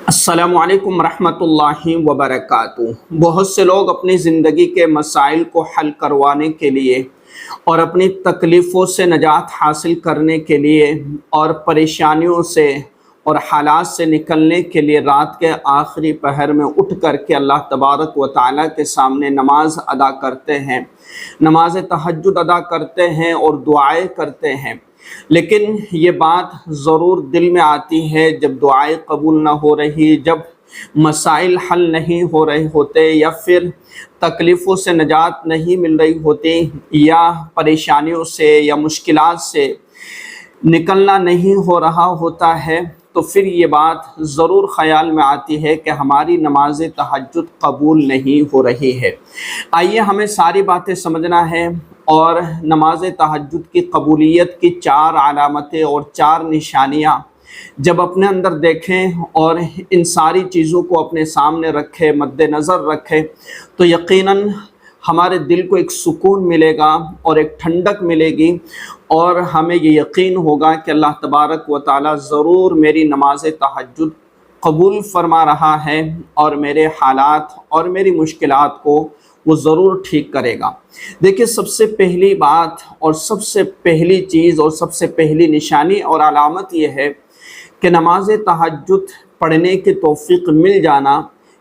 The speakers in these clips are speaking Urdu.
السلام علیکم ورحمۃ اللہ وبرکاتہ۔ بہت سے لوگ اپنی زندگی کے مسائل کو حل کروانے کے لیے اور اپنی تکلیفوں سے نجات حاصل کرنے کے لیے اور پریشانیوں سے اور حالات سے نکلنے کے لیے رات کے آخری پہر میں اٹھ کر کے اللہ تبارک و تعالیٰ کے سامنے نماز ادا کرتے ہیں، نماز تہجد ادا کرتے ہیں اور دعائیں کرتے ہیں۔ لیکن یہ بات ضرور دل میں آتی ہے جب دعائیں قبول نہ ہو رہی، جب مسائل حل نہیں ہو رہے ہوتے، یا پھر تکلیفوں سے نجات نہیں مل رہی ہوتی، یا پریشانیوں سے یا مشکلات سے نکلنا نہیں ہو رہا ہوتا ہے، تو پھر یہ بات ضرور خیال میں آتی ہے کہ ہماری نماز تہجد قبول نہیں ہو رہی ہے۔ آئیے ہمیں ساری باتیں سمجھنا ہے اور نماز تہجد کی قبولیت کی 4 علامتیں اور 4 نشانیاں جب اپنے اندر دیکھیں اور ان ساری چیزوں کو اپنے سامنے رکھیں، مد نظر رکھیں، تو یقیناً ہمارے دل کو ایک سکون ملے گا اور ایک ٹھنڈک ملے گی، اور ہمیں یہ یقین ہوگا کہ اللہ تبارک و تعالیٰ ضرور میری نماز تہجد قبول فرما رہا ہے اور میرے حالات اور میری مشکلات کو وہ ضرور ٹھیک کرے گا۔ دیکھیں، سب سے پہلی بات اور سب سے پہلی چیز اور سب سے پہلی نشانی اور علامت یہ ہے کہ نماز تہجد پڑھنے کی توفیق مل جانا،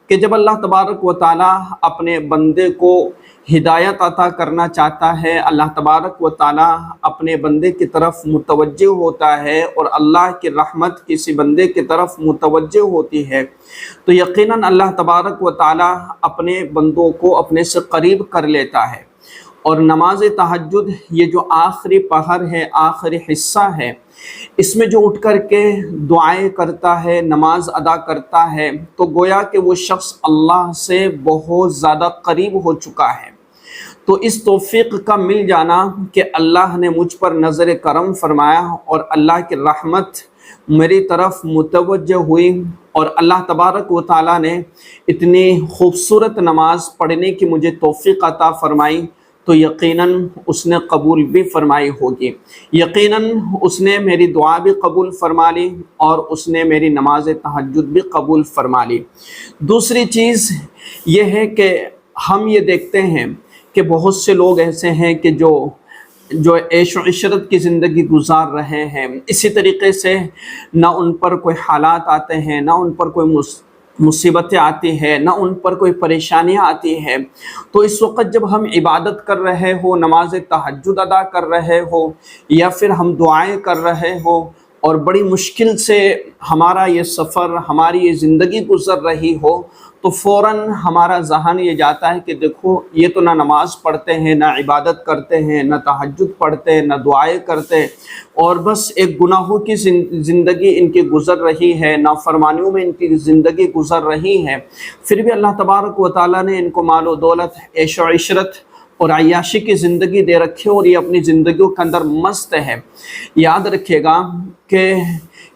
کہ جب اللہ تبارک و تعالیٰ اپنے بندے کو ہدایت عطا کرنا چاہتا ہے، اللہ تبارک و تعالیٰ اپنے بندے کی طرف متوجہ ہوتا ہے اور اللہ کی رحمت کسی بندے کی طرف متوجہ ہوتی ہے، تو یقیناً اللہ تبارک و تعالیٰ اپنے بندوں کو اپنے سے قریب کر لیتا ہے۔ اور نماز تہجد یہ جو آخری پہر ہے، آخری حصہ ہے، اس میں جو اٹھ کر کے دعائیں کرتا ہے، نماز ادا کرتا ہے، تو گویا کہ وہ شخص اللہ سے بہت زیادہ قریب ہو چکا ہے۔ تو اس توفیق کا مل جانا کہ اللہ نے مجھ پر نظر کرم فرمایا اور اللہ کی رحمت میری طرف متوجہ ہوئی، اور اللہ تبارک و تعالیٰ نے اتنی خوبصورت نماز پڑھنے کی مجھے توفیق عطا فرمائی، تو یقیناً اس نے قبول بھی فرمائی ہوگی، یقیناً اس نے میری دعا بھی قبول فرما لی اور اس نے میری نماز تہجد بھی قبول فرما لی۔ دوسری چیز یہ ہے کہ ہم یہ دیکھتے ہیں کہ بہت سے لوگ ایسے ہیں کہ جو عیش و عشرت کی زندگی گزار رہے ہیں، اسی طریقے سے نہ ان پر کوئی حالات آتے ہیں، نہ ان پر کوئی مصیبتیں آتی ہیں، نہ ان پر کوئی پریشانیاں آتی ہیں، تو اس وقت جب ہم عبادت کر رہے ہو، نماز تہجد ادا کر رہے ہو، یا پھر ہم دعائیں کر رہے ہو، اور بڑی مشکل سے ہمارا یہ سفر، ہماری یہ زندگی گزر رہی ہو، تو فوراً ہمارا ذہن یہ جاتا ہے کہ دیکھو، یہ تو نہ نماز پڑھتے ہیں، نہ عبادت کرتے ہیں، نہ تہجد پڑھتے ہیں، نہ دعائیں کرتے، اور بس ایک گناہوں کی زندگی ان کی گزر رہی ہے، نافرمانیوں میں ان کی زندگی گزر رہی ہے، پھر بھی اللہ تبارک و تعالیٰ نے ان کو مال و دولت، عیش و عشرت اور عیاشی کی زندگی دے رکھی، اور یہ اپنی زندگیوں کے اندر مست ہے۔ یاد رکھیے گا کہ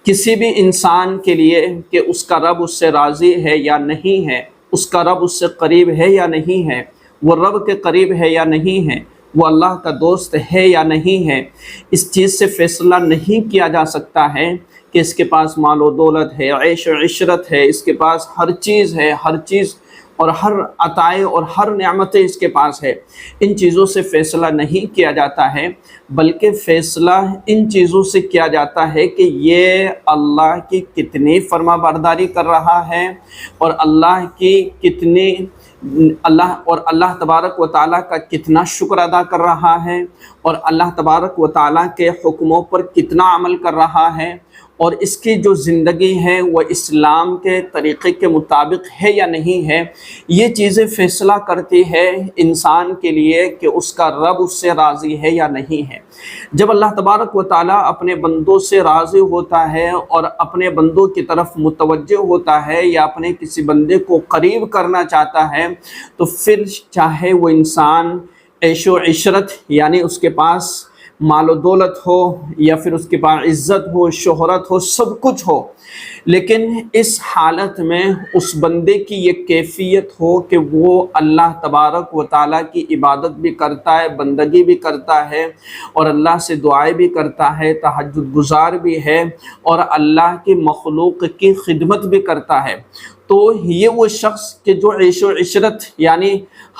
کسی بھی انسان کے لیے کہ اس کا رب اس سے راضی ہے یا نہیں ہے، اس کا رب اس سے قریب ہے یا نہیں ہے، وہ رب کے قریب ہے یا نہیں ہے، وہ اللہ کا دوست ہے یا نہیں ہے، اس چیز سے فیصلہ نہیں کیا جا سکتا ہے کہ اس کے پاس مال و دولت ہے، عیش و عشرت ہے، اس کے پاس ہر چیز ہے، ہر چیز اور ہر عطائے اور ہر نعمتیں اس کے پاس ہے۔ ان چیزوں سے فیصلہ نہیں کیا جاتا ہے، بلکہ فیصلہ ان چیزوں سے کیا جاتا ہے کہ یہ اللہ کی کتنی فرما برداری کر رہا ہے، اور اللہ تبارک و تعالیٰ کا کتنا شکر ادا کر رہا ہے، اور اللہ تبارک و تعالیٰ کے حکموں پر کتنا عمل کر رہا ہے، اور اس کی جو زندگی ہے وہ اسلام کے طریقے کے مطابق ہے یا نہیں ہے۔ یہ چیزیں فیصلہ کرتی ہے انسان کے لیے کہ اس کا رب اس سے راضی ہے یا نہیں ہے۔ جب اللہ تبارک و تعالیٰ اپنے بندوں سے راضی ہوتا ہے اور اپنے بندوں کی طرف متوجہ ہوتا ہے، یا اپنے کسی بندے کو قریب کرنا چاہتا ہے، تو پھر چاہے وہ انسان عیش و عشرت یعنی اس کے پاس مال و دولت ہو یا پھر اس کے پاس عزت ہو، شہرت ہو، سب کچھ ہو، لیکن اس حالت میں اس بندے کی یہ کیفیت ہو کہ وہ اللہ تبارک و تعالیٰ کی عبادت بھی کرتا ہے، بندگی بھی کرتا ہے، اور اللہ سے دعائیں بھی کرتا ہے، تہجد گزار بھی ہے، اور اللہ کی مخلوق کی خدمت بھی کرتا ہے، تو یہ وہ شخص کہ جو عیش و عشرت یعنی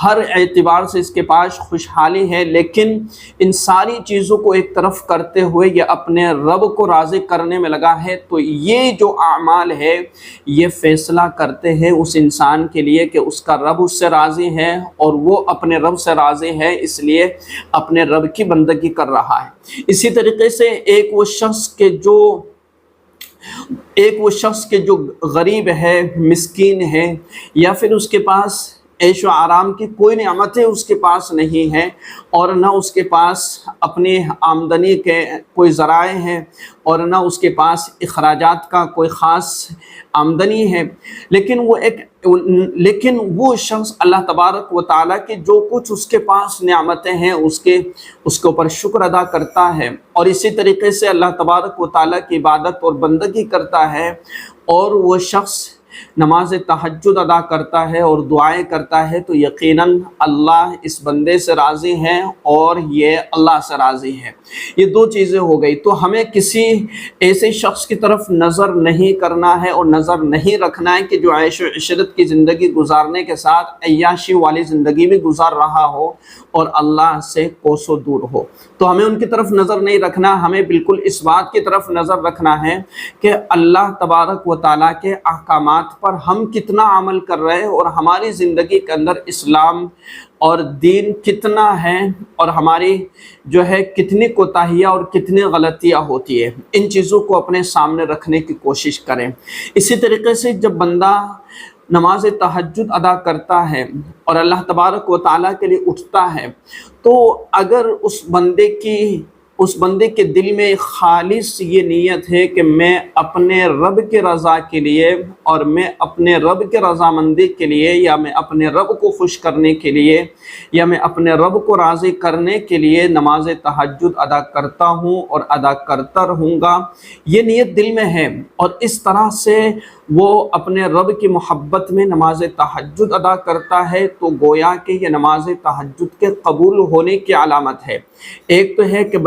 ہر اعتبار سے اس کے پاس خوشحالی ہے، لیکن ان ساری چیزوں کو ایک طرف کرتے ہوئے یہ اپنے رب کو راضی کرنے میں لگا ہے، تو یہ جو اعمال ہے یہ فیصلہ کرتے ہیں اس انسان کے لیے کہ اس کا رب اس سے راضی ہے اور وہ اپنے رب سے راضی ہے، اس لیے اپنے رب کی بندگی کر رہا ہے۔ اسی طریقے سے ایک وہ شخص کے جو غریب ہے، مسکین ہے، یا پھر اس کے پاس عیش و آرام کی کوئی نعمتیں اس کے پاس نہیں ہے، اور نہ اس کے پاس اپنی آمدنی کے کوئی ذرائع ہیں، اور نہ اس کے پاس اخراجات کا کوئی خاص آمدنی ہے، لیکن وہ شخص اللہ تبارک و تعالیٰ کی جو کچھ اس کے پاس نعمتیں ہیں اس کے اوپر شکر ادا کرتا ہے، اور اسی طریقے سے اللہ تبارک و تعالیٰ کی عبادت اور بندگی کرتا ہے، اور وہ شخص نماز تہجد ادا کرتا ہے اور دعائیں کرتا ہے، تو یقیناً اللہ اس بندے سے راضی ہیں اور یہ اللہ سے راضی ہے۔ یہ دو چیزیں ہو گئی، تو ہمیں کسی ایسے شخص کی طرف نظر نہیں کرنا ہے اور نظر نہیں رکھنا ہے کہ جو عیش و عشرت کی زندگی گزارنے کے ساتھ عیاشی والی زندگی بھی گزار رہا ہو اور اللہ سے کوسوں دور ہو، تو ہمیں ان کی طرف نظر نہیں رکھنا، ہمیں بالکل اس بات کی طرف نظر رکھنا ہے کہ اللہ تبارک و تعالیٰ کے احکامات پر ہم کتنا عمل کر رہے ہیں، اور ہماری زندگی کے اندر اسلام اور دین کتنا ہے، اور ہماری جو ہے کتنی کوتاہیاں اور کتنی غلطیاں ہوتی ہیں، ان چیزوں کو اپنے سامنے رکھنے کی کوشش کریں۔ اسی طریقے سے جب بندہ نماز تہجد ادا کرتا ہے اور اللہ تبارک و تعالیٰ کے لیے اٹھتا ہے، تو اگر اس بندے کے دل میں خالص یہ نیت ہے کہ میں اپنے رب کے رضا کے لیے اور میں اپنے رب کے رضامندی کے لیے، یا میں اپنے رب کو خوش کرنے کے لیے، یا میں اپنے رب کو راضی کرنے کے لیے نماز تہجد ادا کرتا ہوں اور ادا کرتا رہوں گا، یہ نیت دل میں ہے، اور اس طرح سے وہ اپنے رب کی محبت میں نماز تہجد ادا کرتا ہے، تو گویا کہ یہ نماز تہجد کے قبول ہونے کی علامت ہے۔ ایک تو ہے کہ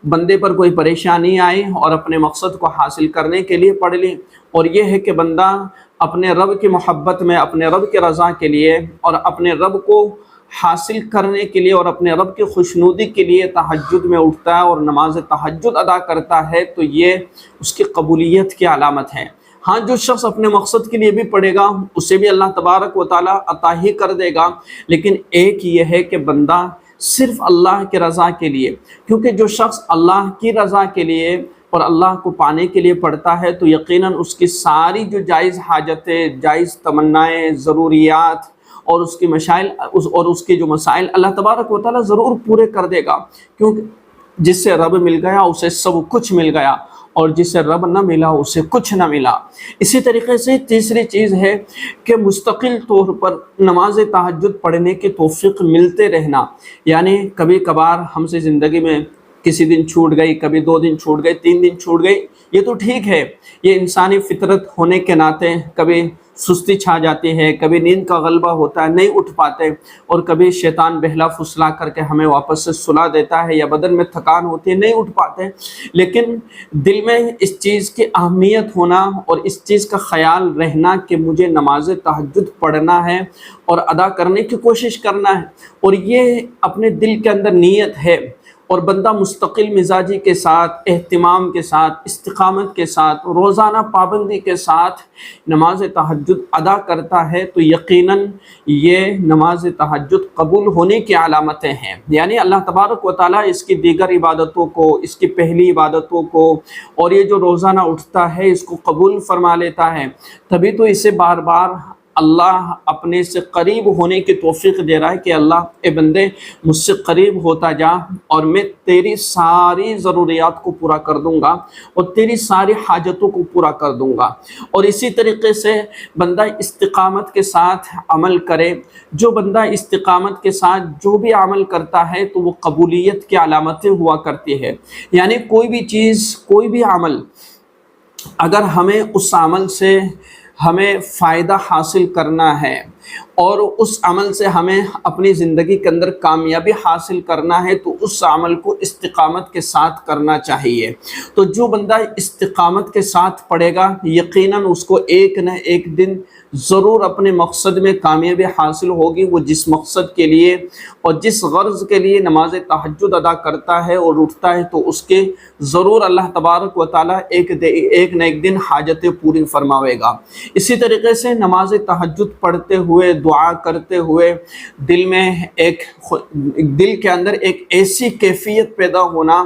بندے پر کوئی پریشانی آئے اور اپنے مقصد کو حاصل کرنے کے لیے پڑھ لے، اور یہ ہے کہ بندہ اپنے رب کی محبت میں، اپنے رب کے رضا کے لیے اور اپنے رب کو حاصل کرنے کے لیے اور اپنے رب کی خوشنودی کے لیے تہجد میں اٹھتا ہے اور نماز تہجد ادا کرتا ہے، تو یہ اس کی قبولیت کی علامت ہے۔ ہاں، جو شخص اپنے مقصد کے لیے بھی پڑھے گا اسے بھی اللہ تبارک و تعالیٰ عطا ہی کر دے گا، لیکن ایک یہ ہے کہ بندہ صرف اللہ کے رضا کے لیے، کیونکہ جو شخص اللہ کی رضا کے لیے اور اللہ کو پانے کے لیے پڑھتا ہے، تو یقیناً اس کی ساری جو جائز حاجتیں، جائز تمنائیں، ضروریات اور اس کی مسائل اور اس کے جو مسائل اللہ تبارک و تعالیٰ ضرور پورے کر دے گا، کیونکہ جس سے رب مل گیا اسے سب کچھ مل گیا، اور جس سے رب نہ ملا اسے کچھ نہ ملا۔ اسی طریقے سے تیسری چیز ہے کہ مستقل طور پر نماز تہجد پڑھنے کی توفیق ملتے رہنا، یعنی کبھی کبھار ہم سے زندگی میں کسی دن چھوٹ گئی، کبھی 2 دن چھوٹ گئی، 3 دن چھوٹ گئی، یہ تو ٹھیک ہے، یہ انسانی فطرت ہونے کے ناطے کبھی سستی چھا جاتی ہے، کبھی نیند کا غلبہ ہوتا ہے، نہیں اٹھ پاتے، اور کبھی شیطان بہلا فسلا کر کے ہمیں واپس سے سلا دیتا ہے، یا بدن میں تھکان ہوتی ہے، نہیں اٹھ پاتے، لیکن دل میں اس چیز کی اہمیت ہونا اور اس چیز کا خیال رہنا کہ مجھے نماز تہجد پڑھنا ہے اور ادا کرنے کی کوشش کرنا ہے، اور یہ اپنے دل کے اندر نیت ہے، اور بندہ مستقل مزاجی کے ساتھ، اہتمام کے ساتھ، استقامت کے ساتھ، روزانہ پابندی کے ساتھ نماز تہجد ادا کرتا ہے، تو یقیناً یہ نماز تہجد قبول ہونے کی علامتیں ہیں، یعنی اللہ تبارک و تعالیٰ اس کی دیگر عبادتوں کو، اس کی پہلی عبادتوں کو، اور یہ جو روزانہ اٹھتا ہے اس کو قبول فرما لیتا ہے، تبھی تو اسے بار بار اللہ اپنے سے قریب ہونے کی توفیق دے رہا ہے کہ اللہ اے بندے مجھ سے قریب ہوتا جا اور میں تیری ساری ضروریات کو پورا کر دوں گا اور تیری ساری حاجتوں کو پورا کر دوں گا۔ اور اسی طریقے سے بندہ استقامت کے ساتھ عمل کرے، جو بندہ استقامت کے ساتھ جو بھی عمل کرتا ہے تو وہ قبولیت کی علامتیں ہوا کرتی ہے۔ یعنی کوئی بھی چیز، کوئی بھی عمل، اگر ہمیں اس عمل سے ہمیں فائدہ حاصل کرنا ہے اور اس عمل سے ہمیں اپنی زندگی کے اندر کامیابی حاصل کرنا ہے تو اس عمل کو استقامت کے ساتھ کرنا چاہیے۔ تو جو بندہ استقامت کے ساتھ پڑھے گا یقیناً اس کو ایک نہ ایک دن ضرور اپنے مقصد میں کامیابی حاصل ہوگی۔ وہ جس مقصد کے لیے اور جس غرض کے لیے نماز تہجد ادا کرتا ہے اور اٹھتا ہے تو اس کے ضرور اللہ تبارک و تعالیٰ ایک نہ ایک دن حاجتیں پوری فرماوے گا۔ اسی طریقے سے نماز تہجد پڑھتے ہوئے، دعا کرتے ہوئے دل کے اندر ایک ایسی کیفیت پیدا ہونا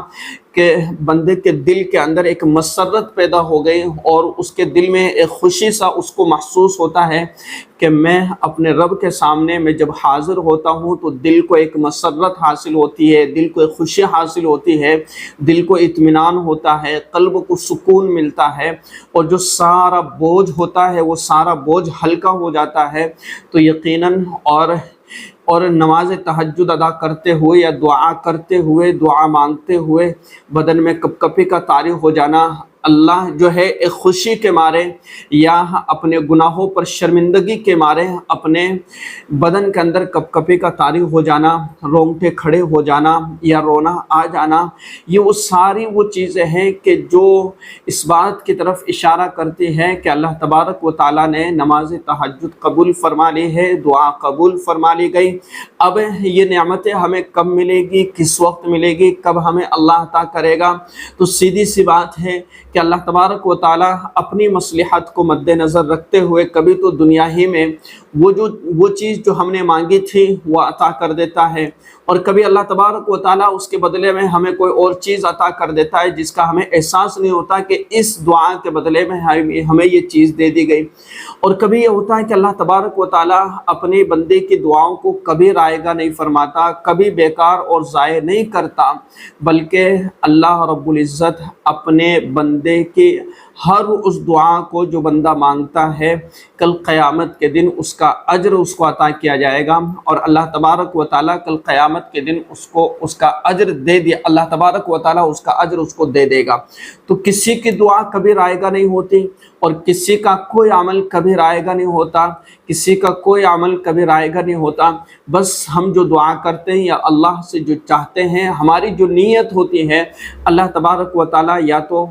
کہ بندے کے دل کے اندر ایک مسرت پیدا ہو گئی اور اس کے دل میں ایک خوشی سا اس کو محسوس ہوتا ہے کہ میں اپنے رب کے سامنے میں جب حاضر ہوتا ہوں تو دل کو ایک مسرت حاصل ہوتی ہے، دل کو ایک خوشی حاصل ہوتی ہے، دل کو اطمینان ہوتا ہے، قلب کو سکون ملتا ہے اور جو سارا بوجھ ہوتا ہے وہ سارا بوجھ ہلکا ہو جاتا ہے۔ تو یقیناً اور نماز تہجد ادا کرتے ہوئے یا دعا کرتے ہوئے، دعا مانگتے ہوئے بدن میں کپ کپی کا طاری ہو جانا، اللہ جو ہے ایک خوشی کے مارے یا اپنے گناہوں پر شرمندگی کے مارے اپنے بدن کے اندر کپ کپی کا طاری ہو جانا، رونگٹے کھڑے ہو جانا یا رونا آ جانا، یہ وہ ساری وہ چیزیں ہیں کہ جو اس بات کی طرف اشارہ کرتی ہیں کہ اللہ تبارک و تعالیٰ نے نماز تہجد قبول فرما لی ہے، دعا قبول فرما لی گئی۔ اب یہ نعمتیں ہمیں کب ملے گی، کس وقت ملے گی، کب ہمیں اللہ عطا کرے گا؟ تو سیدھی سی بات ہے کہ اللہ تبارک و تعالیٰ اپنی مصلحت کو مد نظر رکھتے ہوئے کبھی تو دنیا ہی میں وہ چیز جو ہم نے مانگی تھی وہ عطا کر دیتا ہے، اور کبھی اللہ تبارک و تعالیٰ اس کے بدلے میں ہمیں کوئی اور چیز عطا کر دیتا ہے جس کا ہمیں احساس نہیں ہوتا کہ اس دعا کے بدلے میں ہمیں یہ چیز دے دی گئی۔ اور کبھی یہ ہوتا ہے کہ اللہ تبارک و تعالیٰ اپنے بندے کی دعاؤں کو کبھی رائے گا نہیں فرماتا، کبھی بیکار اور ضائع نہیں کرتا، بلکہ اللہ رب العزت اپنے بندے کی ہر اس دعا کو جو بندہ مانگتا ہے کل قیامت کے دن اس کا اجر اس کو عطا کیا جائے گا، اور اللہ تبارک و تعالیٰ کل قیامت کے دن اس کا اجر دے دیا، اللہ تبارک و تعالیٰ اس کا اجر اس کو دے دے گا۔ تو کسی کی دعا کبھی رائے گا نہیں ہوتی اور کسی کا کوئی عمل کبھی رائے گا نہیں ہوتا، کسی کا کوئی عمل کبھی رائے گا نہیں ہوتا۔ بس ہم جو دعا کرتے ہیں یا اللہ سے جو چاہتے ہیں، ہماری جو نیت ہوتی ہے اللہ تبارک و تعالیٰ یا تو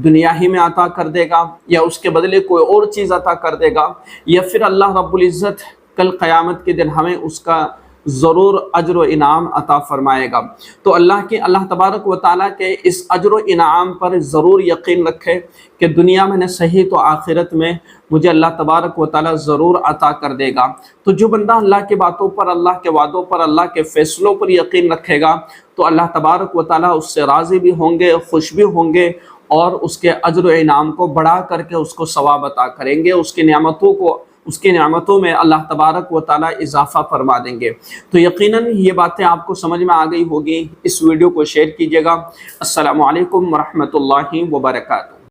دنیا ہی میں عطا کر دے گا یا اس کے بدلے کوئی اور چیز عطا کر دے گا، یا پھر اللہ رب العزت کل قیامت کے دن ہمیں اس کا ضرور اجر و انعام عطا فرمائے گا۔ تو اللہ تبارک و تعالیٰ کے اس اجر و انعام پر ضرور یقین رکھے کہ دنیا میں نہ صحیح تو آخرت میں مجھے اللہ تبارک و تعالیٰ ضرور عطا کر دے گا۔ تو جو بندہ اللہ کی باتوں پر، اللہ کے وعدوں پر، اللہ کے فیصلوں پر یقین رکھے گا تو اللہ تبارک و تعالیٰ اس سے راضی بھی ہوں گے، خوش بھی ہوں گے، اور اس کے اجر و انعام کو بڑھا کر کے اس کو ثواب عطا کریں گے، اس کی نعمتوں میں اللہ تبارک و تعالیٰ اضافہ فرما دیں گے۔ تو یقیناً یہ باتیں آپ کو سمجھ میں آ گئی ہوگی۔ اس ویڈیو کو شیئر کیجیے گا۔ السلام علیکم ورحمۃ اللہ وبرکاتہ۔